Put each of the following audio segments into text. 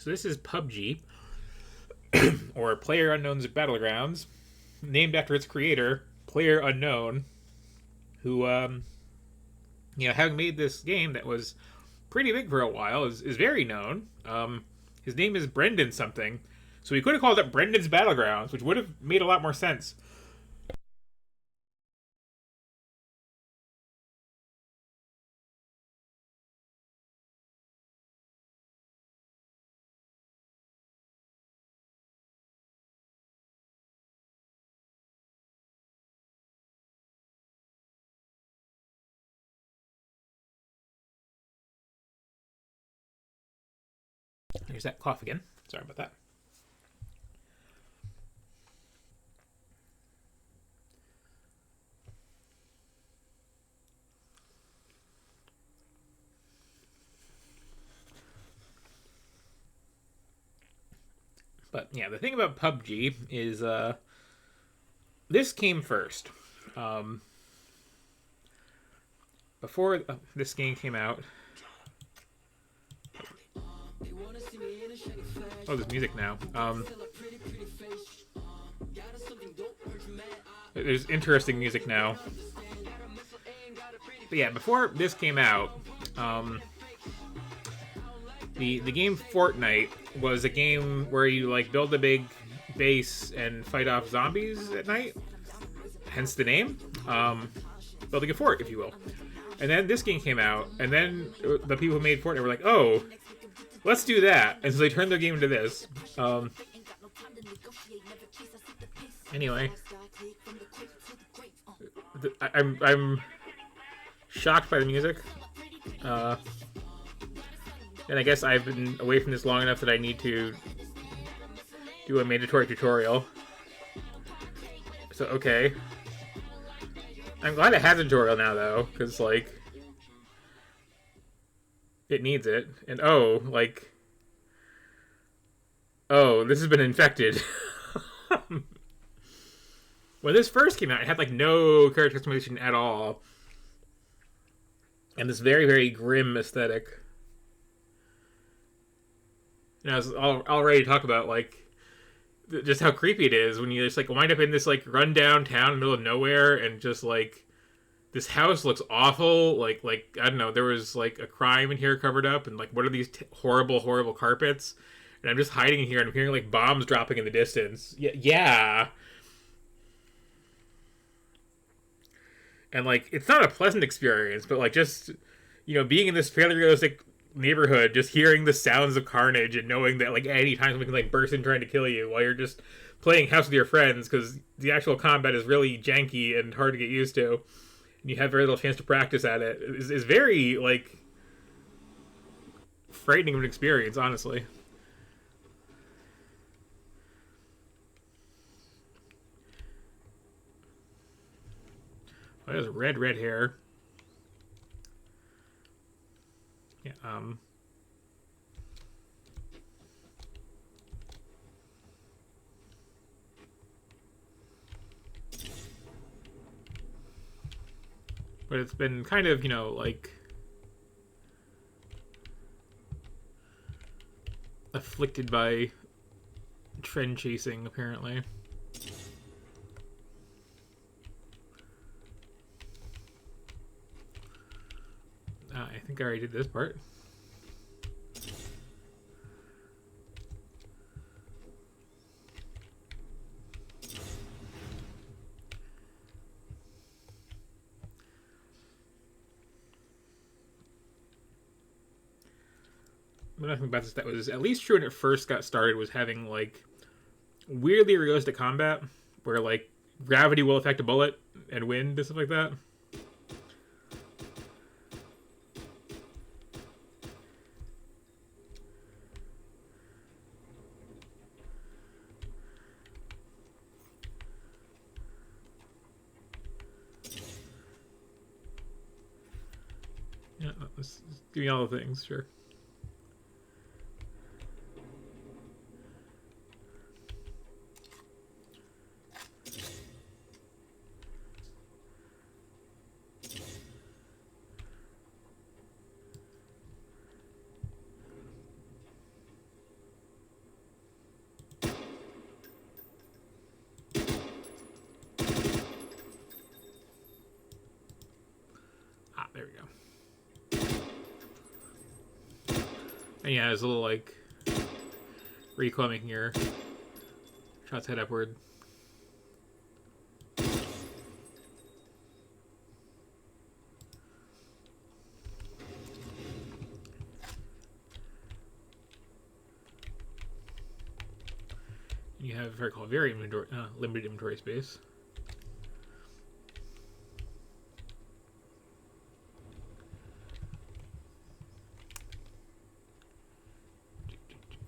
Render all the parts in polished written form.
So this is PUBG, or Player Unknown's Battlegrounds, named after its creator, Player Unknown, who, having made this game that was pretty big for a while, is very known. His name is Brendan something, so we could have called it Brendan's Battlegrounds, which would have made a lot more sense. There's that cough again. Sorry about that. But yeah, the thing about PUBG is this came first. Um, Before this game came out. Oh, there's music now. There's interesting music now. But yeah, before this came out, the game Fortnite was a game where you like build a big base and fight off zombies at night. Hence the name, building a fort, if you will. And then this game came out, and then the people who made Fortnite were like, "Oh, let's do that," and so they turned their game into this. Anyway, I'm shocked by the music. And I guess I've been away from this long enough that I need to do a mandatory tutorial. So, okay. I'm glad it has a tutorial now, though, because, like, it needs it. And, this has been infected. When this first came out, it had, like, no character customization at all. And this very, very grim aesthetic. And I was already talk about, like, just how creepy it is when you just, like, wind up in this, like, rundown town in the middle of nowhere and just, like, this house looks awful. Like, I don't know, there was, like, a crime in here covered up, and, like, what are these horrible, horrible carpets? And I'm just hiding in here, and I'm hearing, like, bombs dropping in the distance. Yeah. And, like, it's not a pleasant experience, but, like, just, being in this fairly realistic neighborhood, just hearing the sounds of carnage and knowing that, like, any time someone can, like, burst in trying to kill you while you're just playing house with your friends, because the actual combat is really janky and hard to get used to, and you have very little chance to practice at it, is very, like, frightening of an experience, honestly. Oh, there's red hair. Yeah, but it's been kind of, like, afflicted by trend chasing, apparently. I think I already did this part. But nothing about this that was at least true when it first got started was having, like, weirdly realistic combat where, like, gravity will affect a bullet and wind and stuff like that. Yeah, give me all the things, sure. there we go. And yeah, there's a little like recoil making your shots head upward. You have very limited inventory space.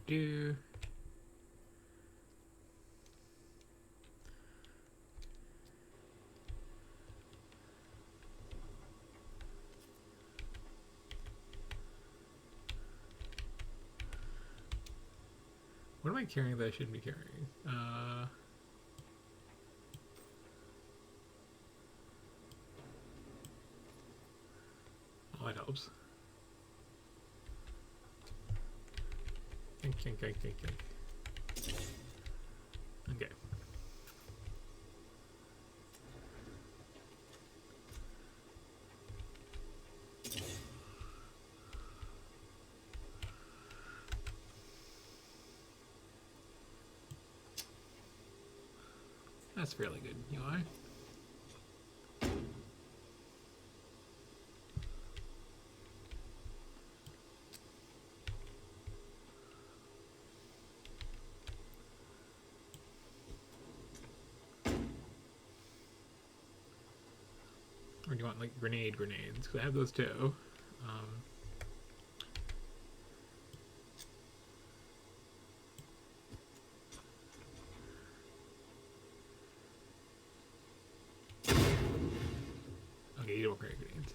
Do. What am I carrying that I shouldn't be carrying? Oh, that helps. Think. Okay. That's fairly good UI. Or do you want like grenades? Because I have those too. Okay, you don't carry grenades.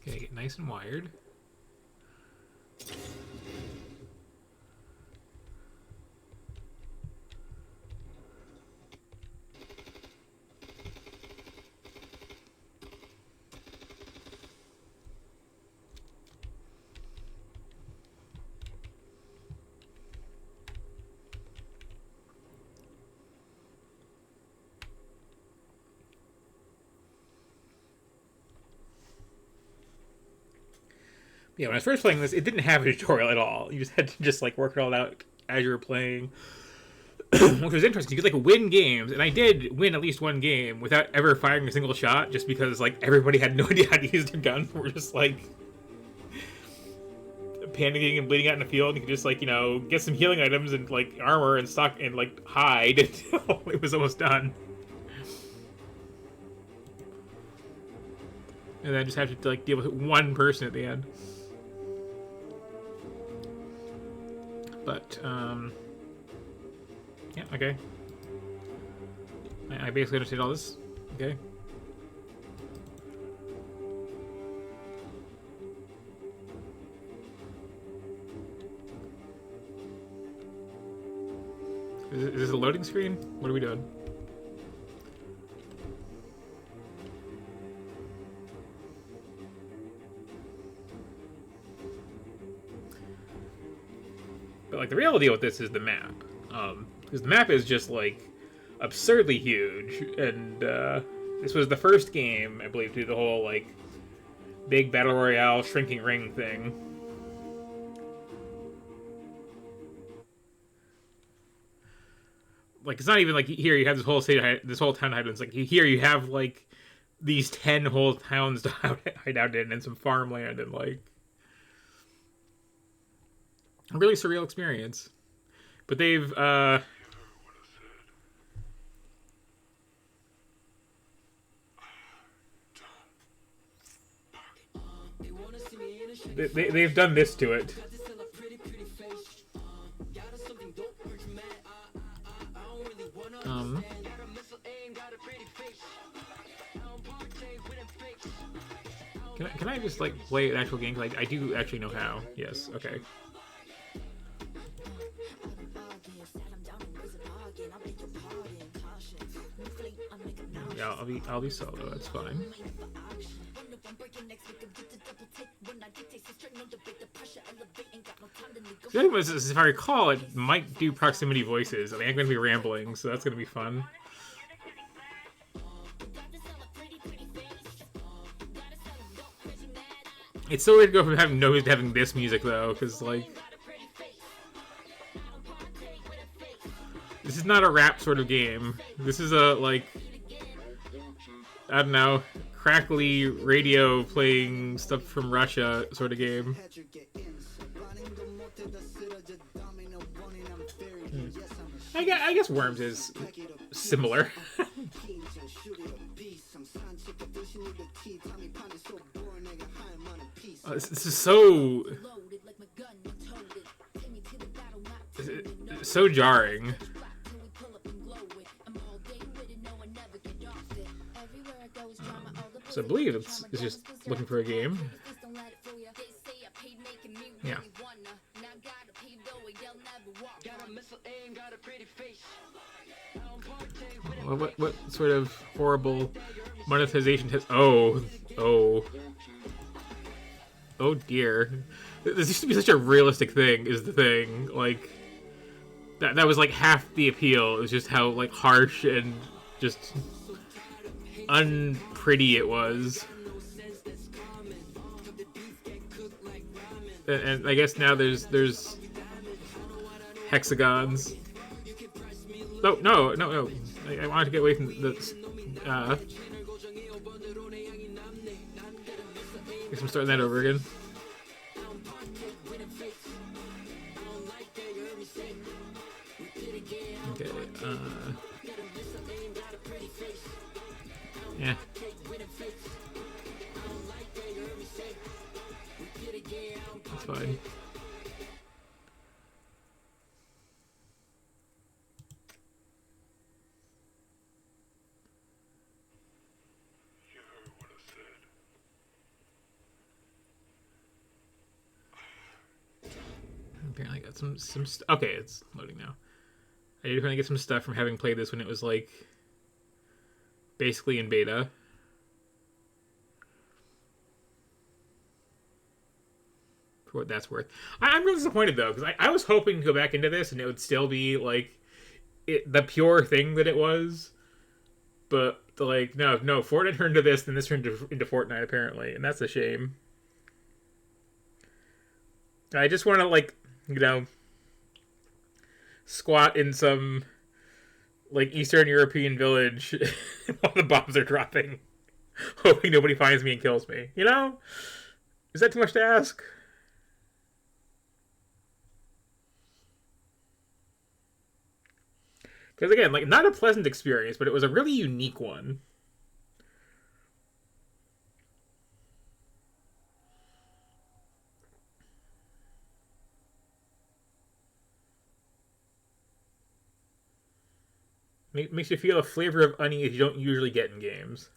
Okay, get nice and wired. Yeah, when I was first playing this, it didn't have a tutorial at all. You just had to just like work it all out as you were playing, which was interesting. You could like win games, and I did win at least one game without ever firing a single shot, just because like everybody had no idea how to use their gun. We're just like panicking and bleeding out in the field. You could just like get some healing items and like armor and stock and like hide until it was almost done. And then just have to like deal with one person at the end. But yeah, okay. I basically understand all this. Okay. Is this a loading screen? What are we doing? But like the real deal with this is the map, because the map is just like absurdly huge, and this was the first game, I believe, to do the whole like big battle royale shrinking ring thing. Like, it's not even like here you have this whole this whole town hide. It's like here you have like these 10 whole towns to hide out in, and some farmland, and like a really surreal experience. But they've they've done this to it. Can I just like play an actual game? Like I do actually know how. Yes. Okay. Yeah, I'll be solo. That's fine. The other was, if I recall, it might do proximity voices. I mean, I'm going to be rambling, so that's going to be fun. It's so weird to go from having no music to having this music, though, because, like... This is not a rap sort of game. This is a, like... I don't know, crackly radio playing stuff from Russia sort of game. I guess Worms is similar. This is so jarring. So I believe it's just looking for a game. Yeah. What sort of horrible monetization has... Oh dear. This used to be such a realistic thing, is the thing. Like, that was like half the appeal. It was just how like harsh and just unpretty it was. And I guess now there's hexagons. Oh, no. I wanted to get away from the... I guess I'm starting that over again. Okay, yeah. That's fine. Apparently I got some okay, it's loading now. I did finally get some stuff from having played this when it was like basically in beta. For what that's worth. I'm really disappointed though, because I was hoping to go back into this and it would still be like the pure thing that it was. But like no, Fortnite turned into this, then this turned into Fortnite apparently, and that's a shame. I just want to like, you know, squat in some like Eastern European village while the bombs are dropping, hoping nobody finds me and kills me. You know? Is that too much to ask? Because again, like, not a pleasant experience, but it was a really unique one. Makes you feel a flavor of unease you don't usually get in games.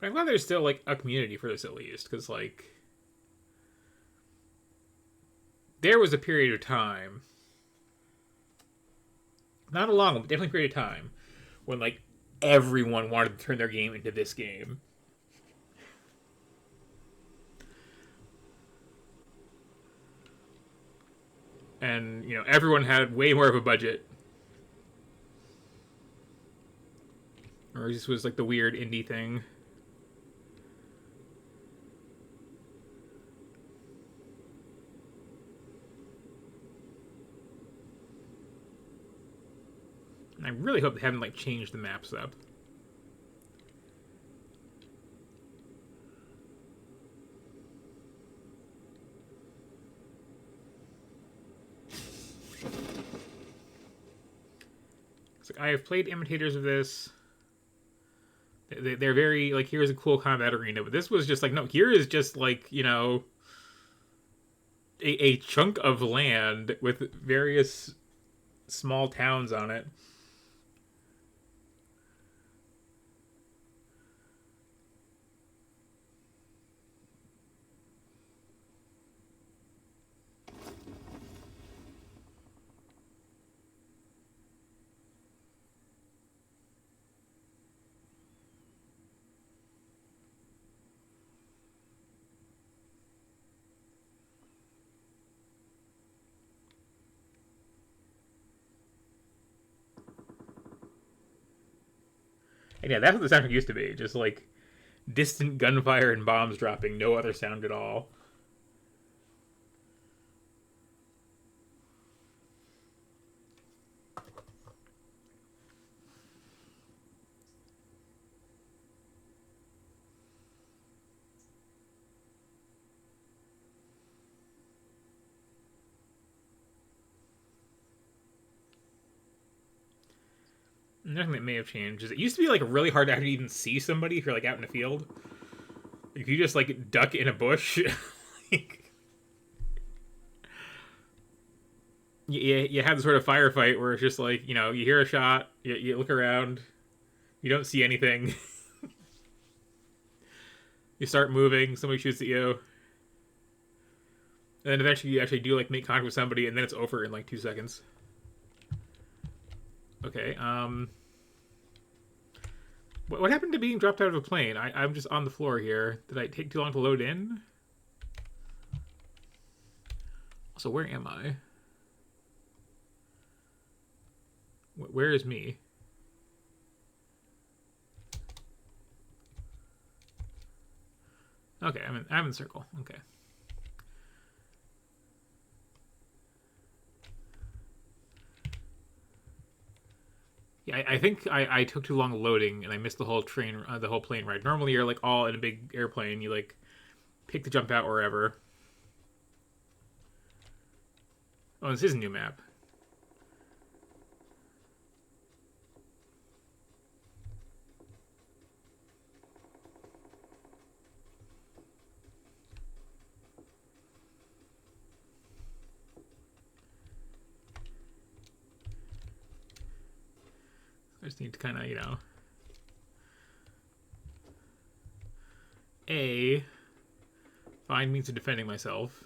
But I'm glad there's still like a community for this at least, because like there was a period of time, not a long one, but definitely a period of time when like everyone wanted to turn their game into this game. And you know, everyone had way more of a budget, or this was like the weird indie thing. And I really hope they haven't like changed the maps up. It's like I have played imitators of this. They're very like, here's a cool combat arena, but this was just like, no, here is just like, you know, a chunk of land with various small towns on it. And yeah, that's what the soundtrack used to be. Just like distant gunfire and bombs dropping, no other sound at all. Nothing that may have changed is it used to be like really hard to actually even see somebody if you're like out in the field. If you just like duck in a bush, like, you have the sort of firefight where it's just like, you know, you hear a shot, you look around, you don't see anything, you start moving, somebody shoots at you, and then eventually you actually do like make contact with somebody, and then it's over in like 2 seconds. Okay, what happened to being dropped out of a plane? I'm just on the floor here. Did I take too long to load in? So where am I? Where is me? Okay, I'm in circle. Okay. Yeah, I think I took too long loading and I missed the whole the whole plane ride. Normally, you're like all in a big airplane. You like pick to jump out wherever. Oh, this is a new map. I just need to kind of, you know, find means of defending myself.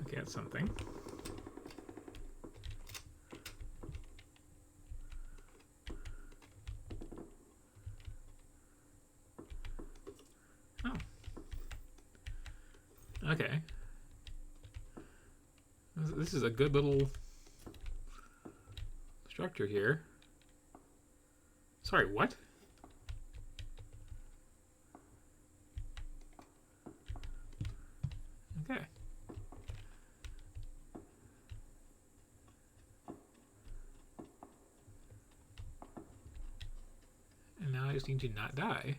Okay, that's something. Oh. Okay. This is a good little structure here. Sorry, what? Okay. And now I just need to not die.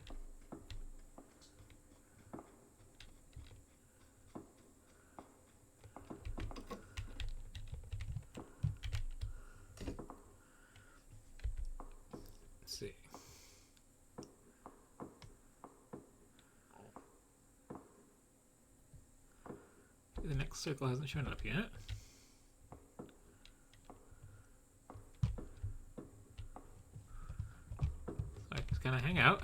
Let's see. next circle hasn't shown up yet. So I just kind of hang out.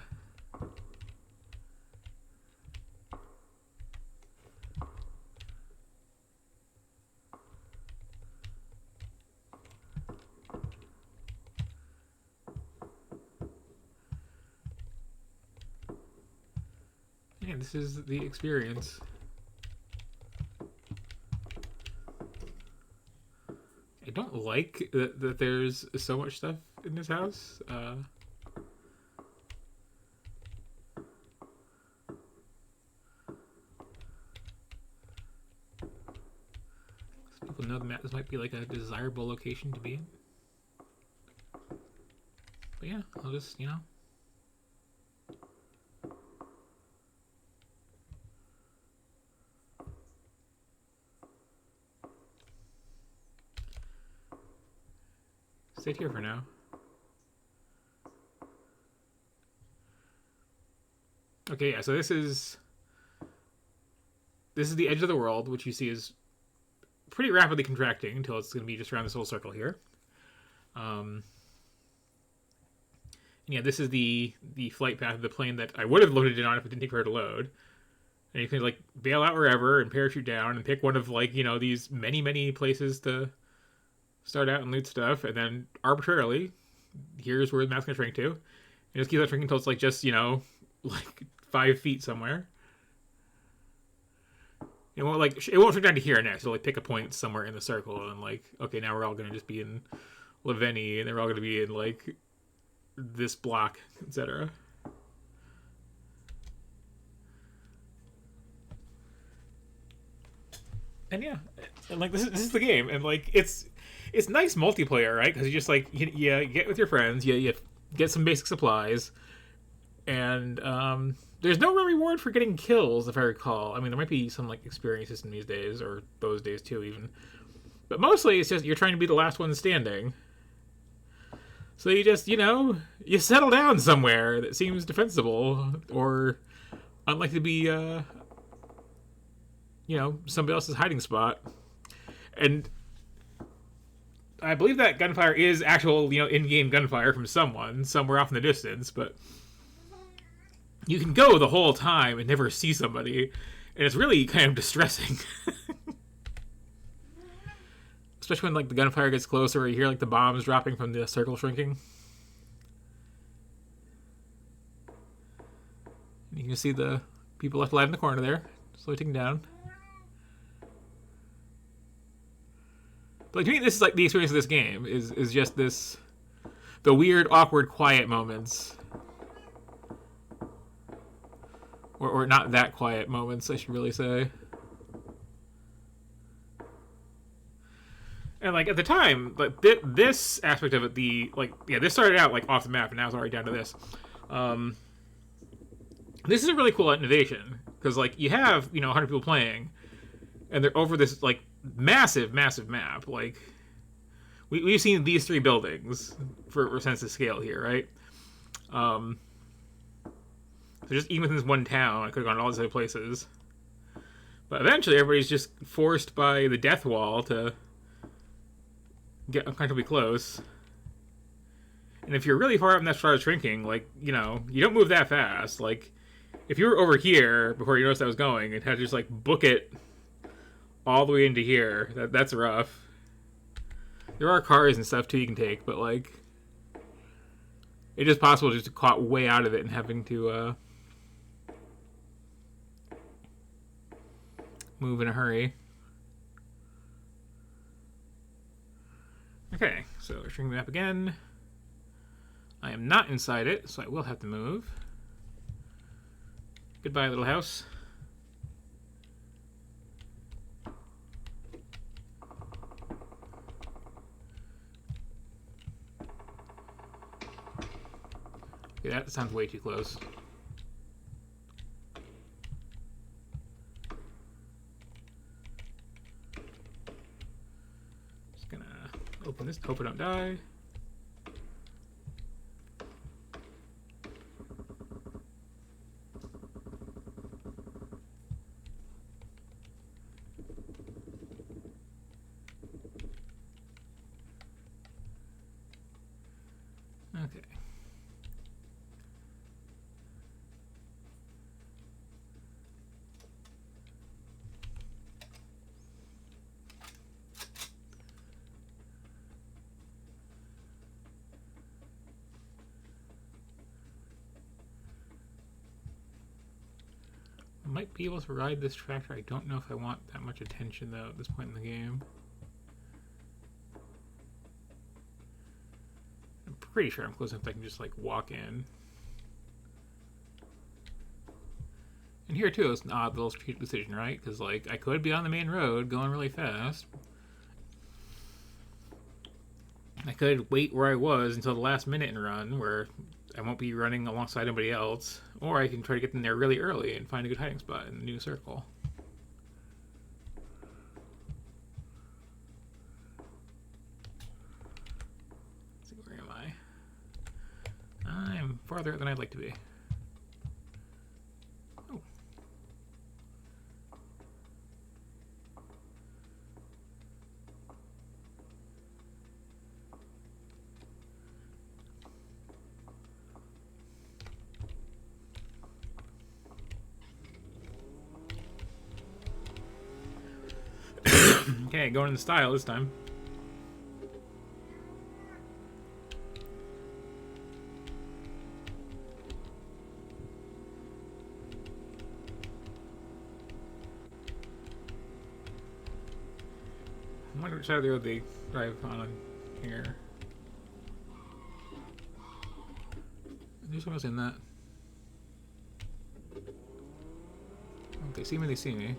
Yeah, this is the experience. I don't like that there's so much stuff in this house. People know the map. This might be like a desirable location to be in. But yeah, I'll just, you know. Stay here for now. Okay, yeah, so this is the edge of the world, which you see is pretty rapidly contracting until it's going to be just around this little circle here. Yeah, this is the flight path of the plane that I would have loaded it on if it didn't take forever to load. And you can like bail out wherever and parachute down and pick one of like, you know, these many places to start out and loot stuff, and then arbitrarily, here's where the map's gonna shrink to. And just keep that shrinking until it's like just, you know, like 5 feet somewhere. It won't shrink down to here next. It'll like pick a point somewhere in the circle and like, okay, now we're all gonna just be in Laveni, and then we're all gonna be in like this block, etc. And yeah, and like this is the game, and like it's nice multiplayer, right? Because you just like you get with your friends, you get some basic supplies, and there's no real reward for getting kills, if I recall. I mean, there might be some like experience system these days, or those days too, even. But mostly, it's just you're trying to be the last one standing. So you just, you know, you settle down somewhere that seems defensible or unlikely to be, you know, somebody else's hiding spot. And I believe that gunfire is actual, you know, in-game gunfire from someone somewhere off in the distance, but you can go the whole time and never see somebody, and it's really kind of distressing. Especially when like the gunfire gets closer, or you hear like the bombs dropping from the circle shrinking. You can see the people left alive in the corner there, slowly ticking down. But like, to me, this is like the experience of this game is just the weird, awkward, quiet moments, or not that quiet moments, I should really say. And like at the time, like this aspect of it, this started out like off the map, and now it's already down to this. This is a really cool innovation because like you have 100 people playing, and they're over this like massive map. Like we've seen these 3 buildings for a sense of scale here, right? So just even within this one town, I could have gone to all these other places, but eventually everybody's just forced by the death wall to get uncomfortably close. And if you're really far up and that started shrinking, like, you don't move that fast. Like, if you were over here before you noticed I was going and had to just like book it all the way into here, that's rough. There are cars and stuff too you can take, but like it is possible just to caught way out of it and having to move in a hurry. Okay, so we're shrinking the map again. I am not inside it, so I will have to move. Goodbye, little house. Okay, that sounds way too close. Just gonna open this, hope I don't die. Okay. Might be able to ride this tractor. I don't know if I want that much attention though at this point in the game. I'm pretty sure I'm close enough that I can just like walk in. And here too, it's an odd little strategic decision, right? Because like I could be on the main road going really fast. I could wait where I was until the last minute and run, where I won't be running alongside anybody else. Or I can try to get in there really early and find a good hiding spot in the new circle. Let's see, where am I? I'm farther than I'd like to be. Oh. Okay, going in style this time. I wonder which side of the road they drive on here. There's someone else in that. If they see me, they see me.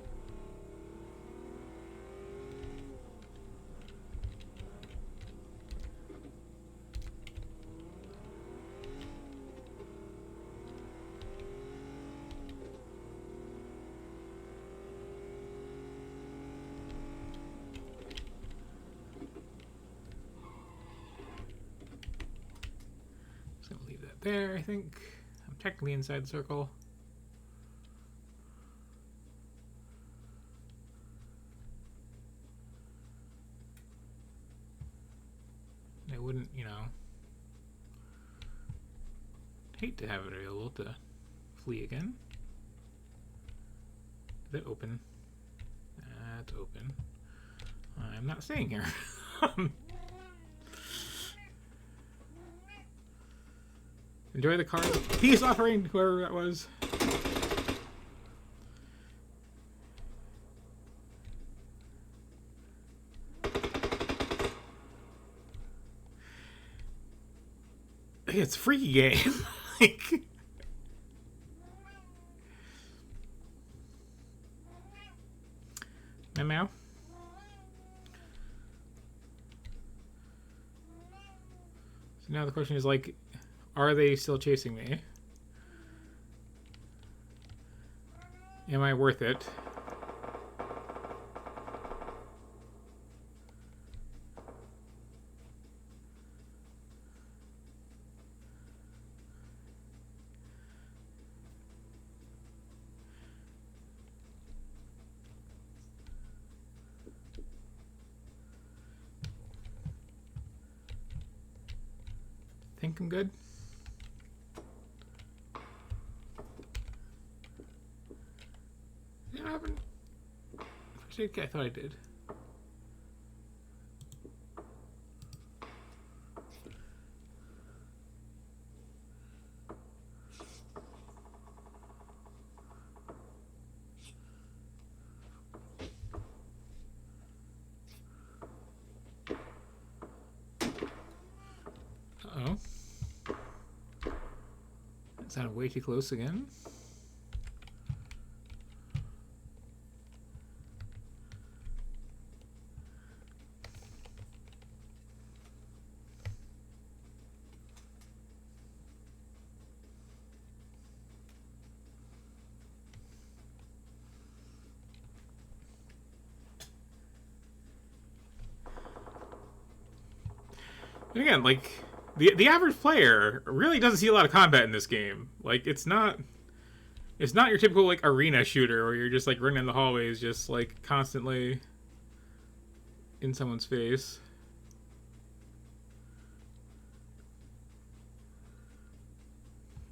There, I think. I'm technically inside the circle. I wouldn't, you know, hate to have it available to flee again. Is it open? That's open. I'm not staying here. Enjoy the card. Peace offering, whoever that was. It's a freaky game. Like, meow. So now the question is like, are they still chasing me? Am I worth it? Think I'm good? I haven't. First I thought I did. Uh-oh. That sounded way too close again. And again, like, the average player really doesn't see a lot of combat in this game. Like, it's not your typical, like, arena shooter where you're just, like, running in the hallways just, like, constantly in someone's face.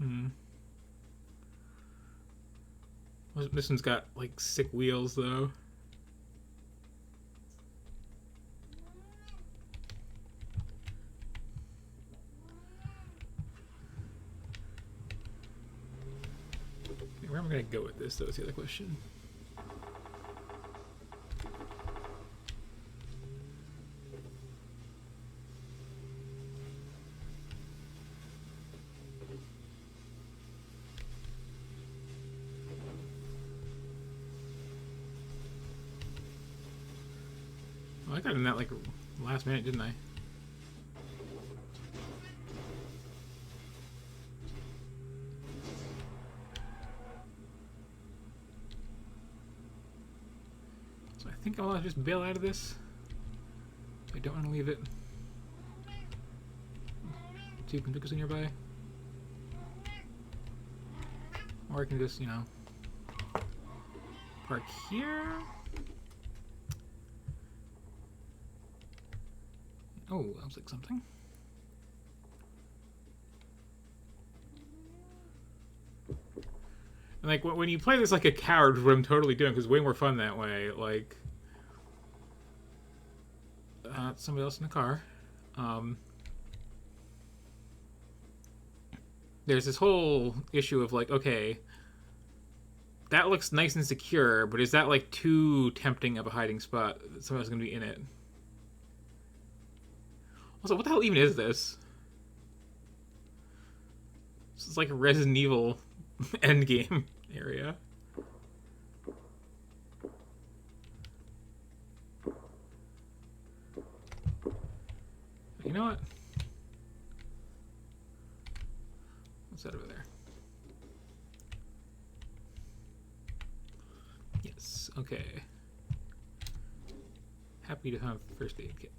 Hmm. This one's got like sick wheels though. Where am I gonna go with this though is the other question. Oh, I got in that like last minute, didn't I? So I think I'll just bail out of this. I don't want to leave it. See if Pindukas are nearby. Or I can just, you know, park here. Oh, that was like something. And like when you play this like a coward, what I'm totally doing, because it's way more fun that way. Like, somebody else in the car. There's this whole issue of like, okay, that looks nice and secure, but is that like too tempting of a hiding spot that somebody's gonna be in it? Also, what the hell even is this? This is like a Resident Evil endgame area. You know what? What's that over there? Yes, okay. Happy to have first aid kit.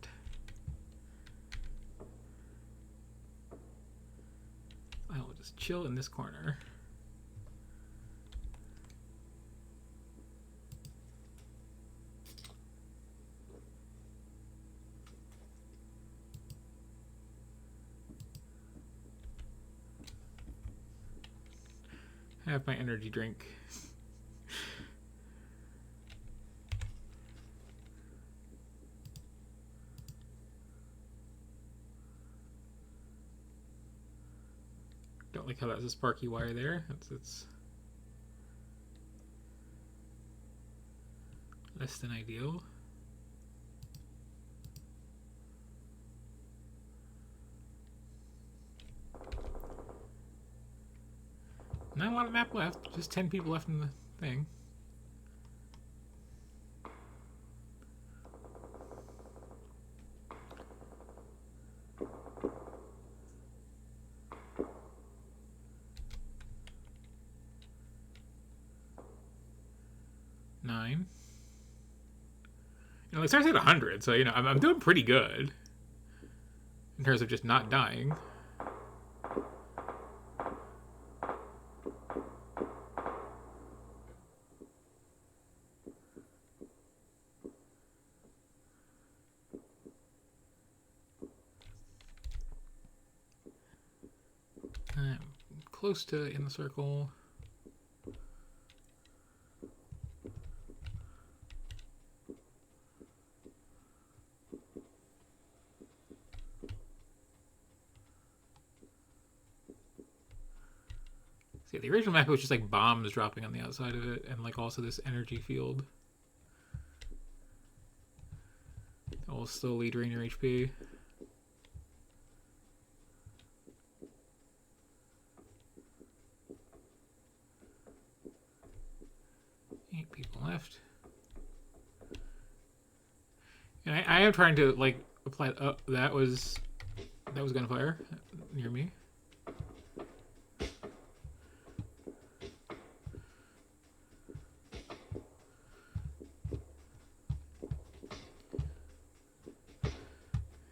I will just chill in this corner. Have my energy drink. Don't like how that's a sparky wire there. It's less than ideal. Not a lot of map left. Just 10 people left in the thing. Nine. You know, it starts at 100, so you know I'm doing pretty good in terms of just not dying. I'm close to in the circle. See, the original map was just like bombs dropping on the outside of it, and like also this energy field. That will slowly drain your HP. People left. And I am trying to like apply. Oh, that was gunfire near me.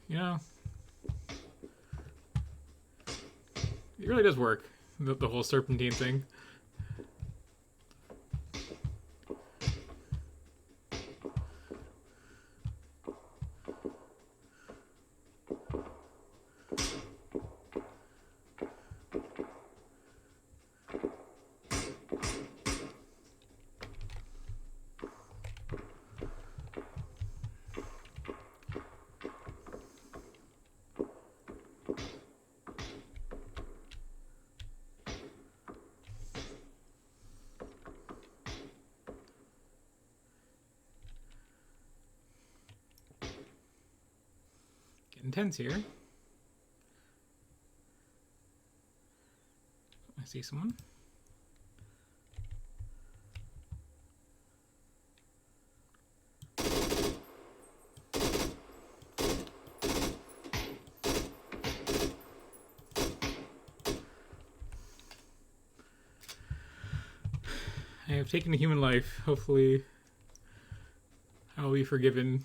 You know, it really does work. The whole serpentine thing. intense here. I see someone. I have taken a human life. Hopefully, I will be forgiven.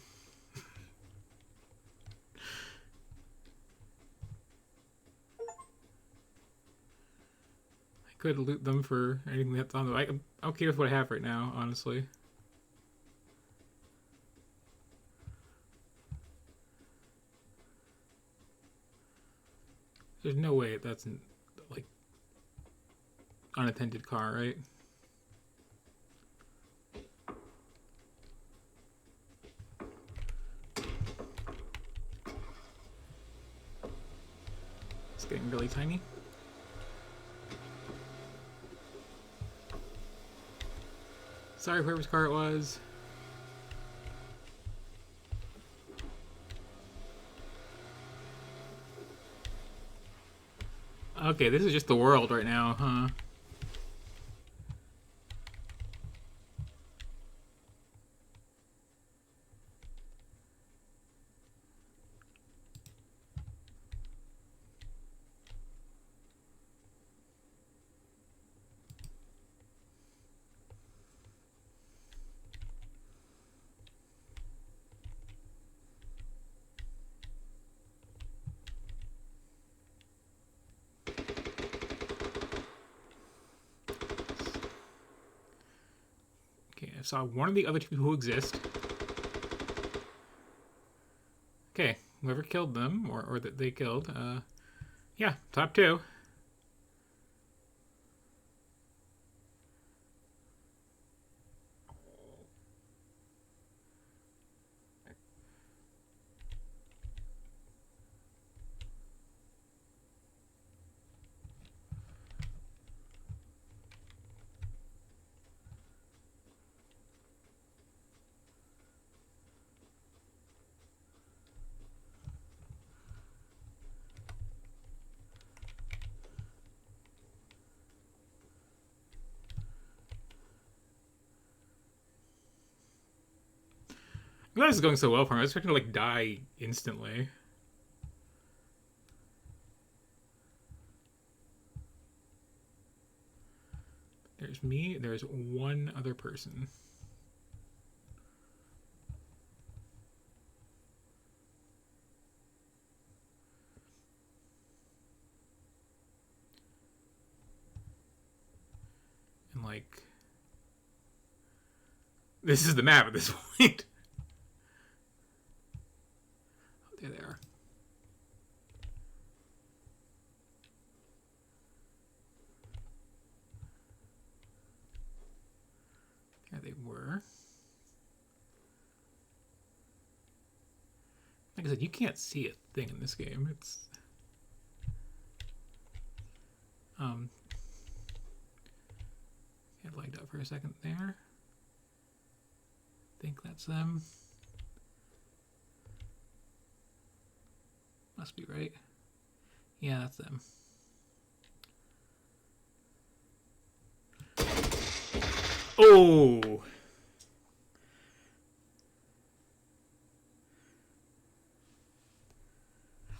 I could loot them for anything that's on them. I'm okay with what I have right now, honestly. There's no way that's like unattended car, right? It's getting really tiny. Sorry, whoever's car it was. Okay, this is just the world right now, huh? Okay, I saw one of the other two people who exist. Okay, whoever killed them, or that they killed, yeah, top two. I'm glad this is going so well for me. I was expecting to like die instantly. There's me. There's one other person. And like, this is the map at this point. Oh, there they are. There they were. Like I said, you can't see a thing in this game. It's it lagged out for a second there. I think that's them. Must be right. Yeah, that's them. Oh!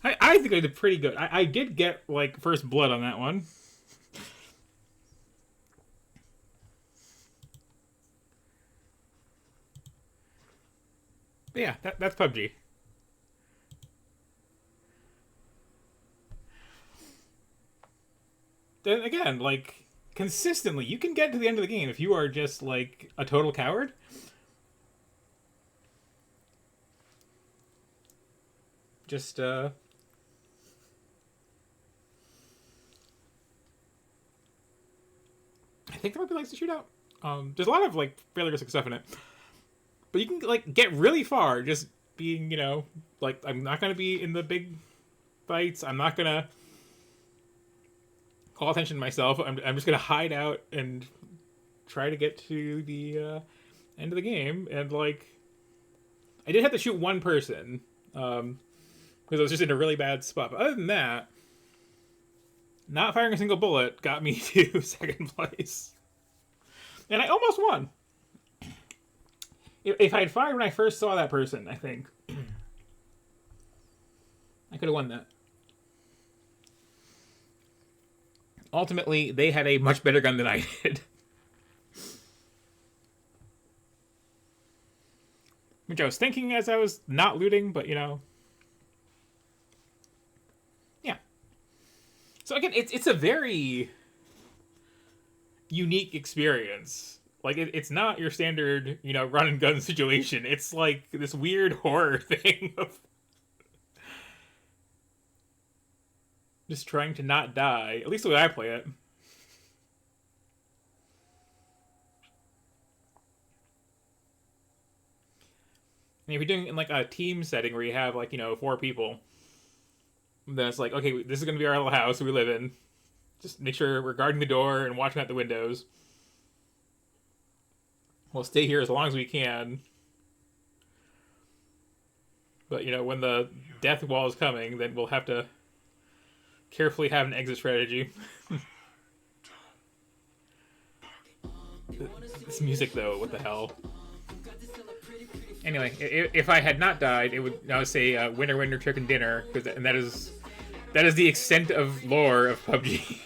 I think I did pretty good. I did get, like, first blood on that one. But yeah, that's PUBG. Then again, like, consistently, you can get to the end of the game if you are just, like, a total coward. Just, I think there might be likes to shoot out. There's a lot of, like, fairly good stuff in it. But you can, like, get really far just being, you know, like, I'm not going to be in the big fights. I'm not going to call attention to myself. I'm just going to hide out and try to get to the end of the game. And, like, I did have to shoot one person. because I was just in a really bad spot. But other than that, not firing a single bullet got me to second place, and I almost won. If I had fired when I first saw that person, I think I could have won that. Ultimately, they had a much better gun than I did. Which I was thinking as I was not looting, but, you know. Yeah. So again, it's a very unique experience. Like, it's not your standard, you know, run and gun situation. It's like this weird horror thing of just trying to not die. At least the way I play it. And if you're doing in like a team setting where you have like, you know, 4 people, then it's like, okay, this is going to be our little house we live in. Just make sure we're guarding the door and watching out the windows. We'll stay here as long as we can. But, you know, when the death wall is coming, then we'll have to carefully have an exit strategy. This music, though, what the hell? Anyway, if I had not died, it would now say winner, winner, chicken dinner, and that is the extent of lore of PUBG.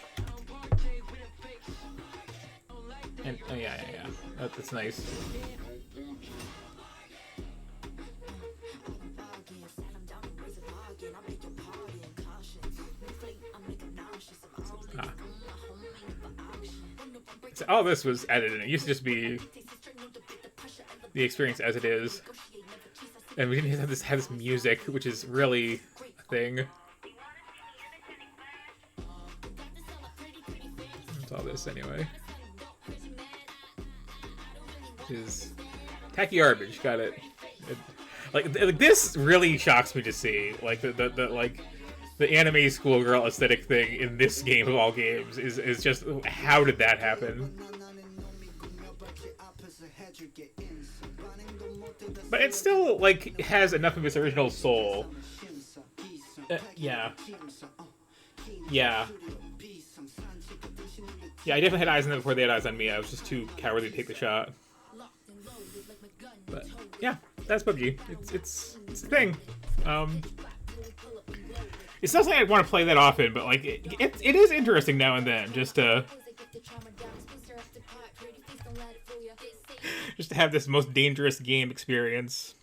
And oh yeah, that's nice. So all this was added in. It used to just be the experience as it is, and we didn't have this music, which is really a thing. What's all this anyway? Is tacky garbage. Got it. Like this really shocks me to see. Like the anime schoolgirl aesthetic thing in this game of all games is just, how did that happen? But it still like has enough of its original soul. Yeah. I definitely had eyes on them before they had eyes on me. I was just too cowardly to take the shot. But yeah, that's PUBG. It's a thing. It's not something I'd want to play that often, but like it is interesting now and then just to have this most dangerous game experience.